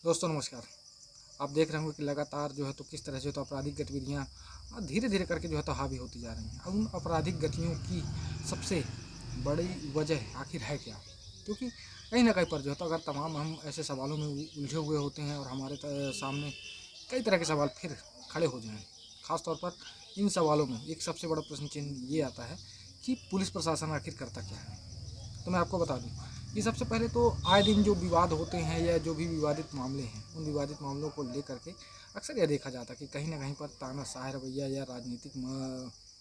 दोस्तों नमस्कार। आप देख रहे होंगे कि लगातार जो है तो किस तरह से तो आपराधिक गतिविधियाँ धीरे धीरे करके जो है तो हावी होती जा रही हैं। अब उन आपराधिक गतियों की सबसे बड़ी वजह आखिर है क्या? क्योंकि कहीं ना कहीं पर जो है तो अगर तमाम हम ऐसे सवालों में उलझे हुए होते हैं और हमारे सामने कई तरह के सवाल फिर खड़े हो जाएं। खास तौर पर इन सवालों में एक सबसे बड़ा प्रश्न चिन्ह ये आता है कि पुलिस प्रशासन आखिर करता क्या है। तो मैं आपको बता दूं, ये सबसे पहले तो आए दिन जो विवाद होते हैं या जो भी विवादित मामले हैं, उन विवादित मामलों को लेकर के अक्सर यह देखा जाता है कि कहीं ना कहीं पर तानाशाह रवैया या राजनीतिक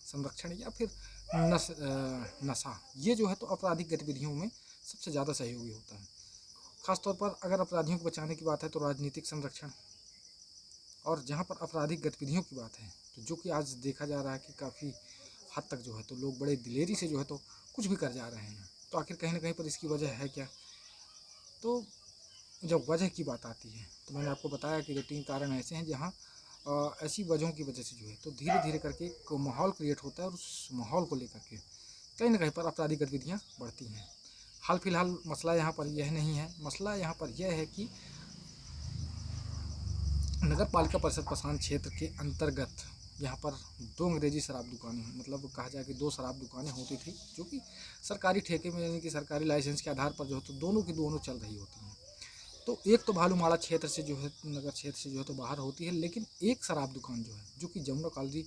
संरक्षण या फिर नशा, ये जो है तो आपराधिक गतिविधियों में सबसे ज़्यादा सहयोगी होता है। खासतौर पर अगर अपराधियों को बचाने की बात है तो राजनीतिक संरक्षण, और जहाँ पर आपराधिक गतिविधियों की बात है तो जो कि आज देखा जा रहा है कि काफ़ी हद तक जो है तो लोग बड़े दिलेरी से जो है तो कुछ भी कर जा रहे हैं। तो आखिर कहीं ना कहीं पर इसकी वजह है क्या? तो जब वजह की बात आती है तो मैंने आपको बताया कि 2-3 कारण ऐसे हैं जहाँ ऐसी वजहों की वजह से जो है तो धीरे धीरे करके एक माहौल क्रिएट होता है, और उस माहौल को लेकर के कहीं ना कहीं पर आपराधिक गतिविधियाँ बढ़ती हैं। हाल फिलहाल मसला यहाँ पर यह नहीं है, मसला यहाँ पर यह है कि नगर पालिका परिषद पसान क्षेत्र के अंतर्गत यहाँ पर दो अंग्रेजी शराब दुकानें हैं। मतलब कहा जाए कि दो शराब दुकानें होती थी जो कि सरकारी ठेके में, यानी कि सरकारी लाइसेंस के आधार पर जो है तो दोनों की दोनों चल रही होती हैं। तो एक तो भालूमाड़ा क्षेत्र से जो है, नगर क्षेत्र से जो है तो बाहर होती है, लेकिन एक शराब दुकान जो है जो कि जमुना कॉलोनी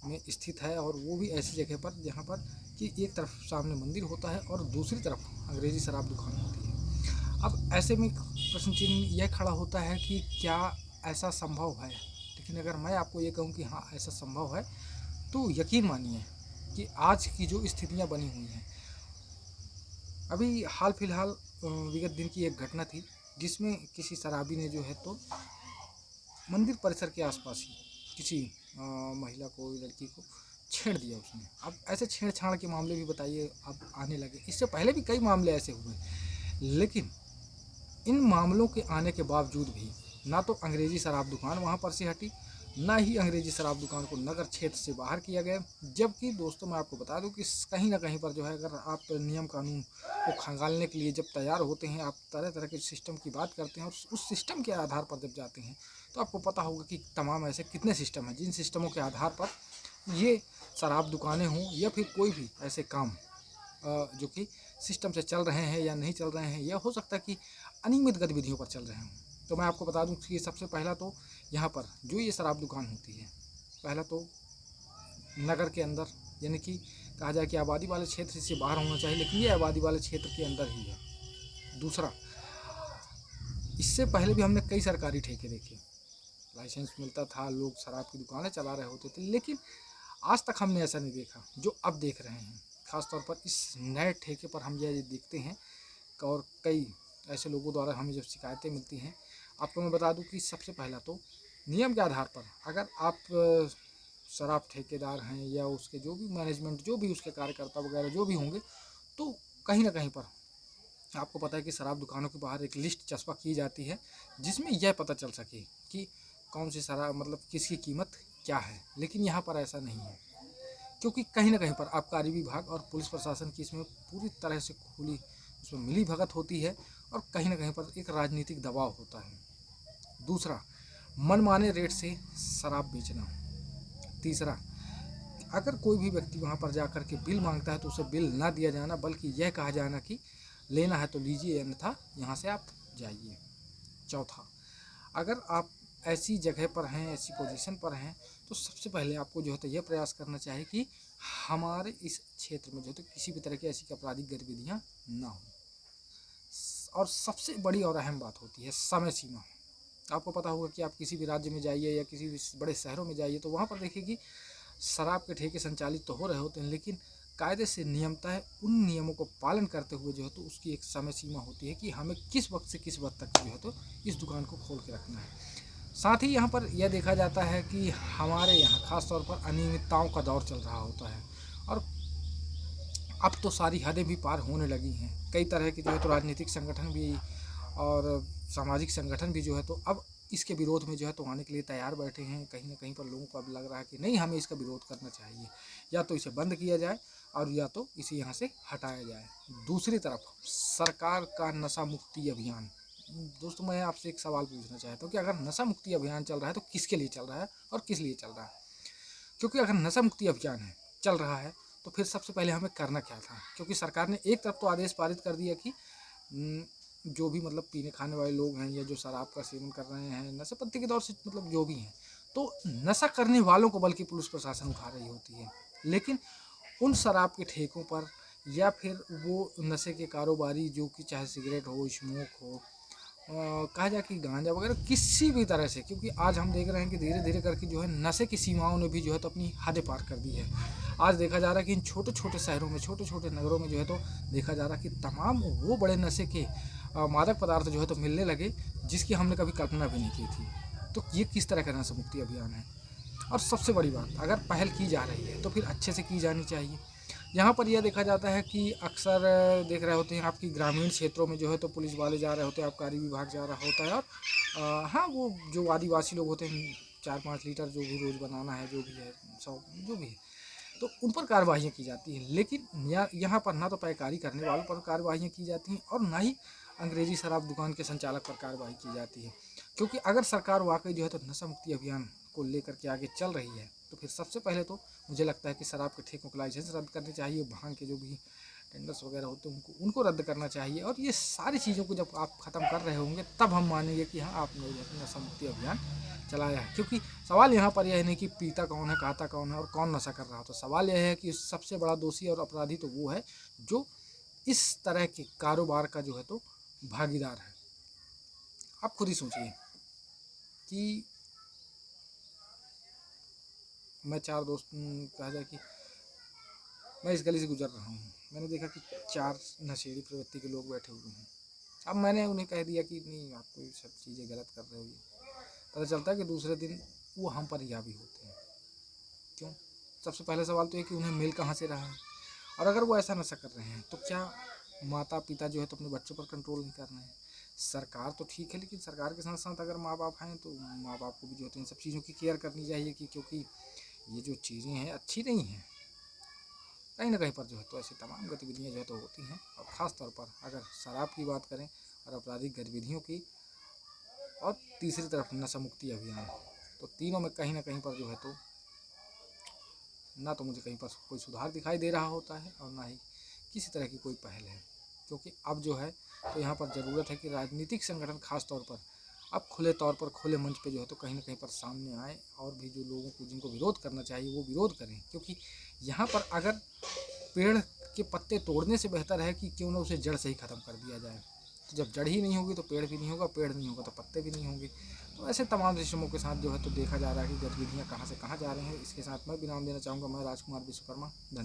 में स्थित है, और वो भी ऐसी जगह पर जहाँ पर कि एक तरफ सामने मंदिर होता है और दूसरी तरफ अंग्रेजी शराब दुकान होती है। अब ऐसे में प्रश्न चिन्ह यह खड़ा होता है कि क्या ऐसा संभव है? लेकिन अगर मैं आपको ये कहूँ कि हाँ ऐसा संभव है, तो यकीन मानिए कि आज की जो स्थितियाँ बनी हुई हैं, अभी हाल फिलहाल विगत दिन की एक घटना थी जिसमें किसी शराबी ने जो है तो मंदिर परिसर के आसपास ही किसी महिला को, लड़की को छेड़ दिया उसने। अब ऐसे छेड़छाड़ के मामले भी बताइए अब आने लगे। इससे पहले भी कई मामले ऐसे हुए, लेकिन इन मामलों के आने के बावजूद भी ना तो अंग्रेजी शराब दुकान वहाँ पर से हटी, ना ही अंग्रेजी शराब दुकान को नगर क्षेत्र से बाहर किया गया। जबकि दोस्तों मैं आपको बता दूं कि कहीं ना कहीं पर जो है, अगर आप नियम कानून को खंगालने के लिए जब तैयार होते हैं, आप तरह तरह के सिस्टम की बात करते हैं और उस सिस्टम के आधार पर जब जाते हैं तो आपको पता होगा कि तमाम ऐसे कितने सिस्टम हैं जिन सिस्टमों के आधार पर ये शराब दुकानें हों या फिर कोई भी ऐसे काम जो कि सिस्टम से चल रहे हैं या नहीं चल रहे हैं, या हो सकता है कि अनियमित गतिविधियों पर चल रहे हों। तो मैं आपको बता दूं कि सबसे पहला तो यहाँ पर जो ये शराब दुकान होती है, पहला तो नगर के अंदर, यानी कि कहा जाए कि आबादी वाले क्षेत्र से बाहर होना चाहिए, लेकिन ये आबादी वाले क्षेत्र के अंदर ही है। दूसरा, इससे पहले भी हमने कई सरकारी ठेके देखे, लाइसेंस मिलता था, लोग शराब की दुकानें चला रहे होते थे, लेकिन आज तक हमने ऐसा नहीं देखा जो अब देख रहे हैं। खासतौर पर इस नए ठेके पर हम यह देखते हैं, और कई ऐसे लोगों द्वारा हमें जब शिकायतें मिलती हैं। आपको मैं बता दूं कि सबसे पहला तो नियम के आधार पर अगर आप शराब ठेकेदार हैं या उसके जो भी मैनेजमेंट, जो भी उसके कार्यकर्ता वगैरह जो भी होंगे, तो कहीं ना कहीं पर आपको पता है कि शराब दुकानों के बाहर एक लिस्ट चस्पा की जाती है जिसमें यह पता चल सके कि कौन सी शराब, मतलब किसकी कीमत क्या है। लेकिन यहाँ पर ऐसा नहीं है, क्योंकि कहीं ना कहीं पर आबकारी विभाग और पुलिस प्रशासन की इसमें पूरी तरह से खुली उसमें मिली भगत होती है, और कहीं ना कहीं पर एक राजनीतिक दबाव होता है। दूसरा, मनमाने रेट से शराब बेचना। तीसरा, अगर कोई भी व्यक्ति वहाँ पर जाकर के बिल मांगता है तो उसे बिल ना दिया जाना, बल्कि यह कहा जाना कि लेना है तो लीजिए, अन्यथा यहाँ से आप जाइए। चौथा, अगर आप ऐसी जगह पर हैं, ऐसी पोजीशन पर हैं, तो सबसे पहले आपको जो है तो यह प्रयास करना चाहिए कि हमारे इस क्षेत्र में जो है तो किसी भी तरह की ऐसी आपराधिक गतिविधियाँ ना हो। और सबसे बड़ी और अहम बात होती है समय सीमा। आपको पता होगा कि आप किसी भी राज्य में जाइए या किसी भी बड़े शहरों में जाइए तो वहाँ पर देखिए कि शराब के ठेके संचालित तो हो रहे होते हैं, लेकिन कायदे से नियमता है, उन नियमों को पालन करते हुए जो है तो उसकी एक समय सीमा होती है कि हमें किस वक्त से किस वक्त तक जो है तो इस दुकान को खोल के रखना है। साथ ही यहाँ पर यह देखा जाता है कि हमारे यहाँ खास तौर पर अनियमितताओं का दौर चल रहा होता है, और अब तो सारी हदें भी पार होने लगी हैं। कई तरह के जो है तो राजनीतिक संगठन भी और सामाजिक संगठन भी जो है तो अब इसके विरोध में जो है तो आने के लिए तैयार बैठे हैं। कहीं ना कहीं पर लोगों को अब लग रहा है कि नहीं, हमें इसका विरोध करना चाहिए, या तो इसे बंद किया जाए और या तो इसे यहाँ से हटाया जाए। दूसरी तरफ सरकार का नशा मुक्ति अभियान, दोस्तों मैं आपसे एक सवाल पूछना चाहता हूँ कि अगर नशा मुक्ति अभियान चल रहा है तो किसके लिए चल रहा है और किस लिए चल रहा है? क्योंकि अगर नशा मुक्ति अभियान है चल रहा है तो फिर सबसे पहले हमें करना क्या था? क्योंकि सरकार ने एक तरफ तो आदेश पारित कर दिया कि जो भी मतलब पीने खाने वाले लोग हैं या जो शराब का सेवन कर रहे हैं नशापत्ति के दौर से मतलब जो भी हैं, तो नशा करने वालों को बल्कि पुलिस प्रशासन उठा रही होती है, लेकिन उन शराब के ठेकों पर या फिर वो नशे के कारोबारी जो कि चाहे सिगरेट हो, स्मोक हो, कहा जाए कि गांजा वगैरह किसी भी तरह से, क्योंकि आज हम देख रहे हैं कि धीरे धीरे करके जो है नशे की सीमाओं ने भी जो है तो अपनी हदें पार कर दी है। आज देखा जा रहा है कि इन छोटे छोटे शहरों में, छोटे छोटे नगरों में जो है तो देखा जा रहा है कि तमाम वो बड़े नशे के मादक पदार्थ जो है तो मिलने लगे जिसकी हमने कभी कल्पना भी नहीं की थी। तो ये किस तरह का नशा मुक्ति अभियान है? और सबसे बड़ी बात, अगर पहल की जा रही है तो फिर अच्छे से की जानी चाहिए। यहाँ पर यह देखा जाता है कि अक्सर देख रहे होते हैं आपकी ग्रामीण क्षेत्रों में जो है तो पुलिस वाले जा रहे होते हैं, आबकारी विभाग जा रहा होता है, और हाँ वो जो आदिवासी लोग होते हैं 4-5 लीटर जो भी रोज़ बनाना है, जो भी है 100 जो भी है, तो उन पर कार्रवाइयाँ की जाती हैं। लेकिन यहाँ पर ना तो पैकारी करने वालों पर कार्रवाइयाँ की जाती हैं और ना ही अंग्रेजी शराब दुकान के संचालक पर कार्रवाई की जाती है। क्योंकि अगर सरकार वाकई जो है तो नशा मुक्ति अभियान को लेकर के आगे चल रही है तो फिर सबसे पहले तो मुझे लगता है कि शराब के ठेकों का लाइसेंस रद्द करनी चाहिए, भांग के जो भी टेंडर्स वगैरह होते हैं उनको रद्द करना चाहिए, और ये सारी चीज़ों को जब आप ख़त्म कर रहे होंगे तब हम मानेंगे कि हाँ आपने जो है नशा मुक्ति अभियान चलाया है। क्योंकि सवाल यहाँ पर यह नहीं कि पीता कौन है, खाता कौन है और कौन नशा कर रहा हो, तो सवाल यह है कि सबसे बड़ा दोषी और अपराधी तो वो है जो इस तरह के कारोबार का जो है तो भागीदार है। आप खुद ही सोचिए कि मैं 4 दोस्त, कहा जाए कि मैं इस गली से गुजर रहा हूँ, मैंने देखा कि 4 नशेड़ी प्रवृत्ति के लोग बैठे हुए हैं। अब मैंने उन्हें कह दिया कि नहीं आप कोई सब चीज़ें गलत कर रहे हो, पता चलता है कि दूसरे दिन वो हम पर ही हावी होते हैं। क्यों? सबसे पहला सवाल तो ये कि उन्हें मिल कहाँ से रहा है, और अगर वो ऐसा नशा कर रहे हैं तो क्या माता पिता जो है तो अपने बच्चों पर कंट्रोल नहीं कर रहे हैं? सरकार तो ठीक है, लेकिन सरकार के साथ साथ अगर माँ बाप हैं तो माँ बाप को भी जो है इन सब चीज़ों की केयर करनी चाहिए कि क्योंकि ये जो चीज़ें हैं अच्छी नहीं हैं। कहीं ना कहीं पर जो है तो ऐसी तमाम गतिविधियाँ जो है तो होती हैं, और ख़ास तौर पर अगर शराब की बात करें और आपराधिक गतिविधियों की, और तीसरी तरफ नशा मुक्ति अभियान, तो तीनों में कहीं ना कहीं पर जो है तो ना तो मुझे कहीं पर कोई सुधार दिखाई दे रहा होता है और ना ही किसी तरह की कोई पहल है। क्योंकि अब जो है तो यहाँ पर ज़रूरत है कि राजनीतिक संगठन खास तौर पर अब खुले तौर पर खुले मंच पे जो है तो कहीं ना कहीं पर सामने आए, और भी जो लोगों को जिनको विरोध करना चाहिए वो विरोध करें। क्योंकि यहाँ पर अगर पेड़ के पत्ते तोड़ने से बेहतर है कि क्यों ना उसे जड़ से ही ख़त्म कर दिया जाए। तो जब जड़ ही नहीं होगी तो पेड़ भी नहीं होगा, पेड़ नहीं होगा तो पत्ते भी नहीं होंगे। तो ऐसे तमाम सिस्टमों के साथ जो है तो देखा जा रहा है कि गतिविधियाँ कहाँ से कहाँ जा रही हैं। इसके साथ मैं विराम देना चाहूँगा। मैं राजकुमार विश्वकर्मा, धन्यवाद।